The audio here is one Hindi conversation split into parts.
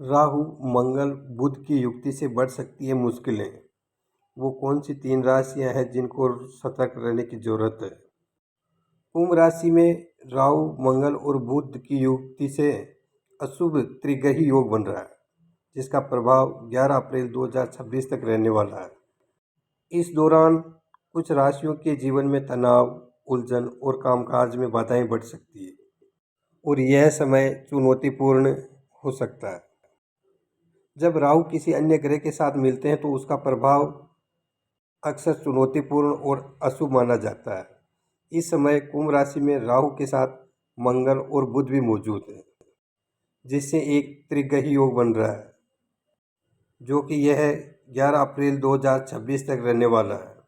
राहु, मंगल, बुध की युक्ति से बढ़ सकती है मुश्किलें। वो कौन सी 3 राशियां हैं जिनको सतर्क रहने की ज़रूरत है? कुंभ राशि में राहु, मंगल और बुध की युक्ति से अशुभ त्रिग्रही योग बन रहा है, जिसका प्रभाव 11 अप्रैल 2026 तक रहने वाला है। इस दौरान कुछ राशियों के जीवन में तनाव, उलझन और कामकाज में बाधाएं बढ़ सकती है और यह समय चुनौतीपूर्ण हो सकता है। जब राहु किसी अन्य ग्रह के साथ मिलते हैं तो उसका प्रभाव अक्सर चुनौतीपूर्ण और अशुभ माना जाता है। इस समय कुंभ राशि में राहु के साथ मंगल और बुध भी मौजूद है, जिससे एक त्रिग्रही योग बन रहा है, जो कि यह 11 अप्रैल 2026 तक रहने वाला है।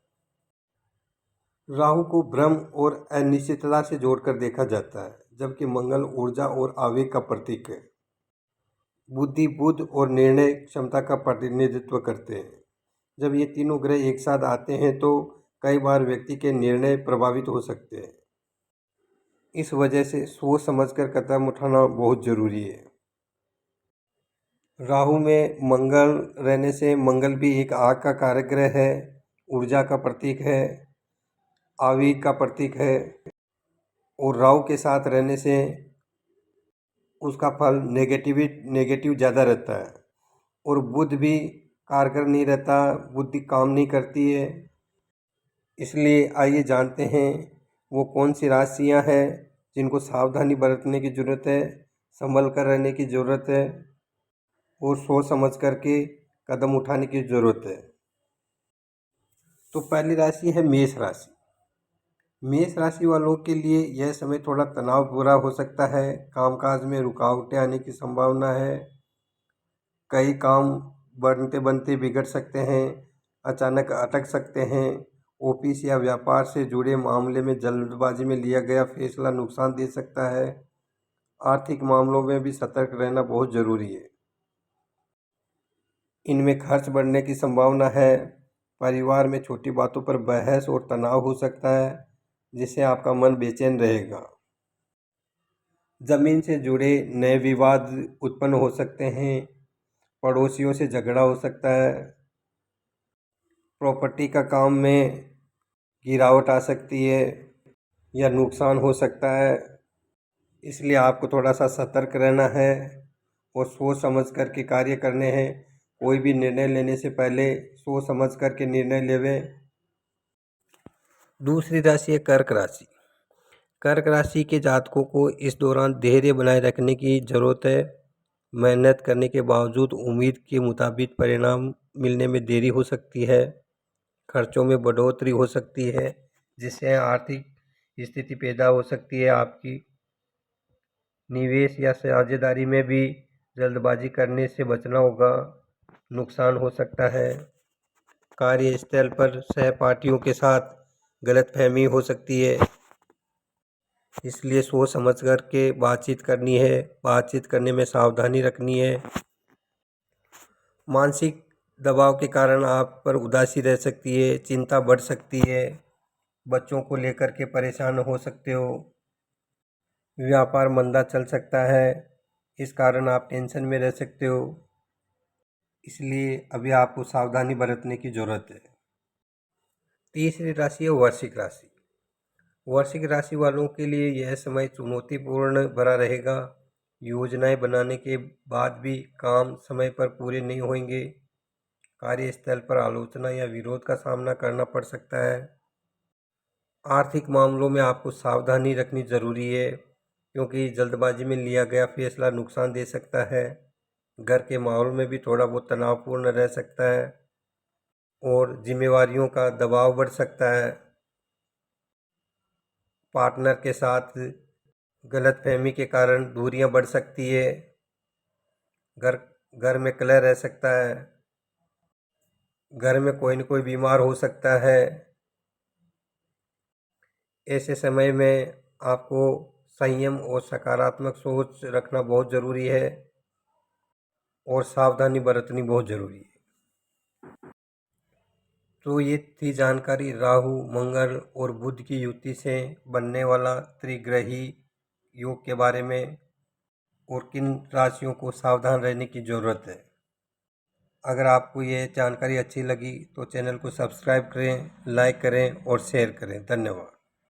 राहु को भ्रम और अनिश्चितता से जोड़कर देखा जाता है, जबकि मंगल ऊर्जा और आवेग का प्रतीक है। बुद्धि, बुध और निर्णय क्षमता का प्रतिनिधित्व करते हैं। जब ये तीनों ग्रह एक साथ आते हैं तो कई बार व्यक्ति के निर्णय प्रभावित हो सकते हैं। इस वजह से सोच समझकर कदम उठाना बहुत जरूरी है। राहु में मंगल रहने से, मंगल भी एक आग का कारक ग्रह है, ऊर्जा का प्रतीक है, आवेग का प्रतीक है, और राहु के साथ रहने से उसका फल नेगेटिव ज़्यादा रहता है। और बुध भी कारगर नहीं रहता, बुद्धि काम नहीं करती है। इसलिए आइए जानते हैं वो कौन सी राशियां हैं जिनको सावधानी बरतने की ज़रूरत है, संभल कर रहने की ज़रूरत है और सोच समझ करके कदम उठाने की ज़रूरत है। तो पहली राशि है मेष राशि। मेष राशि वालों के लिए यह समय थोड़ा तनाव भरा हो सकता है। कामकाज में रुकावटें आने की संभावना है। कई काम बनते बनते बिगड़ सकते हैं, अचानक अटक सकते हैं। ऑफिस या व्यापार से जुड़े मामले में जल्दबाजी में लिया गया फैसला नुकसान दे सकता है। आर्थिक मामलों में भी सतर्क रहना बहुत ज़रूरी है। इनमें खर्च बढ़ने की संभावना है। परिवार में छोटी बातों पर बहस और तनाव हो सकता है, जिससे आपका मन बेचैन रहेगा। ज़मीन से जुड़े नए विवाद उत्पन्न हो सकते हैं। पड़ोसियों से झगड़ा हो सकता है। प्रॉपर्टी का काम में गिरावट आ सकती है या नुकसान हो सकता है। इसलिए आपको थोड़ा सा सतर्क रहना है और सोच समझ कर के कार्य करने हैं। कोई भी निर्णय लेने से पहले सोच समझ कर के निर्णय लेवें। दूसरी राशि है कर्क राशि। कर्क राशि के जातकों को इस दौरान धैर्य बनाए रखने की ज़रूरत है। मेहनत करने के बावजूद उम्मीद के मुताबिक परिणाम मिलने में देरी हो सकती है। खर्चों में बढ़ोतरी हो सकती है, जिससे आर्थिक स्थिति पैदा हो सकती है आपकी। निवेश या साझेदारी में भी जल्दबाजी करने से बचना होगा, नुकसान हो सकता है। कार्यस्थल पर सहपाठियों के साथ गलतफहमी हो सकती है, इसलिए सोच समझ कर के बातचीत करनी है। बातचीत करने में सावधानी रखनी है। मानसिक दबाव के कारण आप पर उदासी रह सकती है, चिंता बढ़ सकती है। बच्चों को लेकर के परेशान हो सकते हो। व्यापार मंदा चल सकता है, इस कारण आप टेंशन में रह सकते हो। इसलिए अभी आपको सावधानी बरतने की ज़रूरत है। तीसरी राशि है वृश्चिक राशि। वृश्चिक राशि वालों के लिए यह समय चुनौतीपूर्ण भरा रहेगा। योजनाएं बनाने के बाद भी काम समय पर पूरे नहीं होंगे। कार्यस्थल पर आलोचना या विरोध का सामना करना पड़ सकता है। आर्थिक मामलों में आपको सावधानी रखनी ज़रूरी है, क्योंकि जल्दबाजी में लिया गया फैसला नुकसान दे सकता है। घर के माहौल में भी थोड़ा बहुत तनावपूर्ण रह सकता है और जिम्मेवारियों का दबाव बढ़ सकता है। पार्टनर के साथ गलतफहमी के कारण दूरियां बढ़ सकती है। घर घर में कलह रह सकता है। घर में कोई न कोई बीमार हो सकता है। ऐसे समय में आपको संयम और सकारात्मक सोच रखना बहुत ज़रूरी है और सावधानी बरतनी बहुत ज़रूरी है। तो ये थी जानकारी राहु, मंगल और बुध की युति से बनने वाला त्रिग्रही योग के बारे में। और किन राशियों को सावधान रहने की ज़रूरत है। अगर आपको ये जानकारी अच्छी लगी तो चैनल को सब्सक्राइब करें, लाइक करें और शेयर करें। धन्यवाद।